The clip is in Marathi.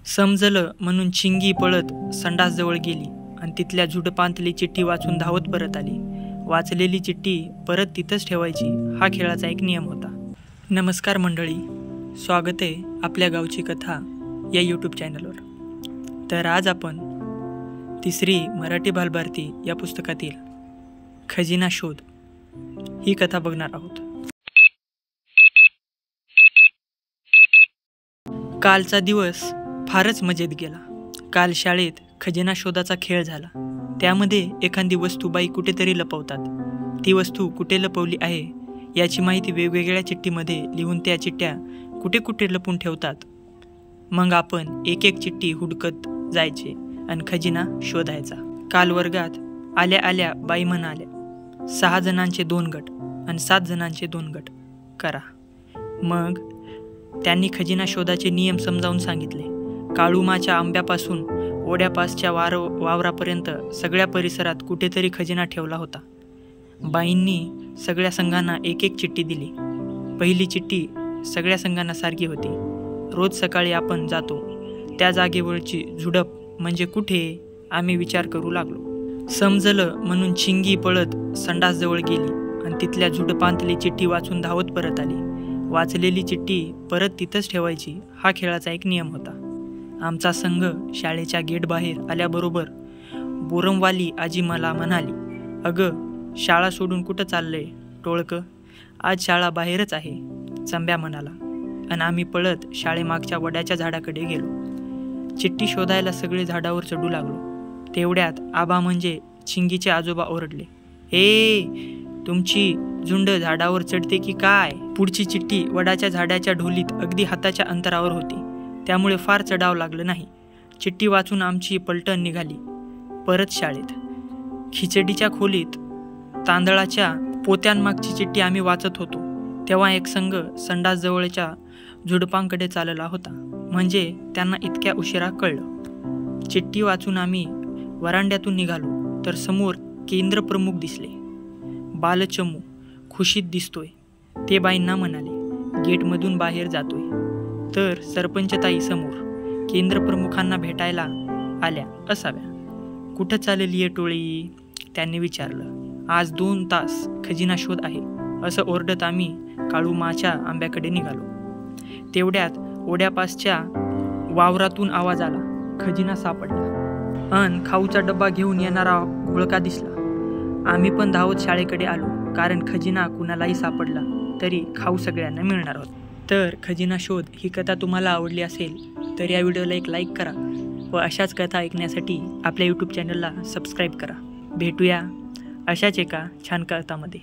समजलं म्हणून चिंगी पळत संडासजवळ गेली आणि तिथल्या झुडपांतली चिठ्ठी वाचून धावत परत आली. वाचलेली चिठ्ठी परत तिथंच ठेवायची हा खेळाचा एक नियम होता. नमस्कार मंडळी, स्वागत आहे आपल्या गावची कथा या यूट्यूब चॅनलवर. तर आज आपण तिसरी मराठी बालभारती या पुस्तकातील खजिना शोध ही कथा बघणार आहोत. कालचा दिवस फारच मजेत गेला. काल शाळेत खजिना शोधाचा खेळ झाला. त्यामध्ये एखादी वस्तू बाई कुठेतरी लपवतात. ती वस्तू कुठे लपवली आहे याची माहिती वेगवेगळ्या चिठ्ठीमध्ये लिहून त्या चिठ्ठ्या कुठे कुठे लपून ठेवतात. मग आपण एक एक चिठ्ठी हुडकत जायचे आणि खजिना शोधायचा. काल वर्गात आल्या आल्या बाई म्हणाल्या, 6 जणांचे 2 गट आणि 7 जणांचे 2 गट करा. मग त्यांनी खजिना शोधाचे नियम समजावून सांगितले. काळुमाच्या आंब्यापासून ओढ्यापासच्या वावरापर्यंत सगळ्या परिसरात कुठेतरी खजिना ठेवला होता. बाईंनी सगळ्या संघांना एक एक चिठ्ठी दिली. पहिली चिठ्ठी सगळ्या संघांना सारखी होती. रोज सकाळी आपण जातो त्या जागेवरची झुडप म्हणजे कुठे आम्ही विचार करू लागलो. समजलं म्हणून चिंगी पळत संडासजवळ गेली आणि तिथल्या झुडपांतली चिठ्ठी वाचून धावत परत आली. वाचलेली चिठ्ठी परत तिथंच ठेवायची हा खेळाचा एक नियम होता. आमचा संघ शाळेच्या गेट बाहेर आल्याबरोबर बोरमवाली आजी मला म्हणाली, अगं शाळा सोडून कुठं चाललंय टोळकं? आज शाळा बाहेरच आहे, चंब्या म्हणाला. आणि आम्ही पळत शाळेमागच्या वड्याच्या झाडाकडे गेलो. चिठ्ठी शोधायला सगळे झाडावर चढू लागलो. तेवढ्यात आबा म्हणजे चिंगीचे आजोबा ओरडले, तुमची झुंड झाडावर चढते की काय? पुढची चिठ्ठी वडाच्या झाडाच्या ढोलीत अगदी हाताच्या अंतरावर होती. त्यामुळे फार चढाव लागलं नाही. चिठ्ठी वाचून आमची पलटण निघाली परत शाळेत. खिचडीच्या खोलीत तांदळाच्या पोत्यांमागची चिठ्ठी आम्ही वाचत होतो तेव्हा एक संघ संडासजवळच्या झुडपांकडे चालला होता. म्हणजे त्यांना इतक्या उशिरा कळलं. चिठ्ठी वाचून आम्ही वरांड्यातून निघालो तर समोर केंद्रप्रमुख दिसले. बालचमू खुशीत दिसतोय ते बाईंना म्हणाले. गेटमधून बाहेर जातोय तर सरपंचताई समोर केंद्रप्रमुखांना भेटायला आल्या असाव्या. कुठं चालली आहे टोळी त्यांनी विचारलं. आज 2 तास खजिना शोध आहे असं ओरडत आम्ही काळुमाच्या आंब्याकडे निघालो. तेवढ्यात ओढ्यापासच्या वावरातून आवाज आला, खजिना सापडला. खाऊचा डब्बा घेऊन येणारा घोळका दिसला. आम्ही पण धावत शाळेकडे आलो, कारण खजिना कुणालाही सापडला तरी खाऊ सगळ्यांना मिळणार होता. तर खजिना शोध ही कथा तुम्हाला आवडली असेल तर या व्हिडिओला एक लाईक करा व अशाच कथा ऐकण्यासाठी आपल्या यूट्यूब चॅनलला सबस्क्राईब करा. भेटूया अशाच एका छान कथामध्ये.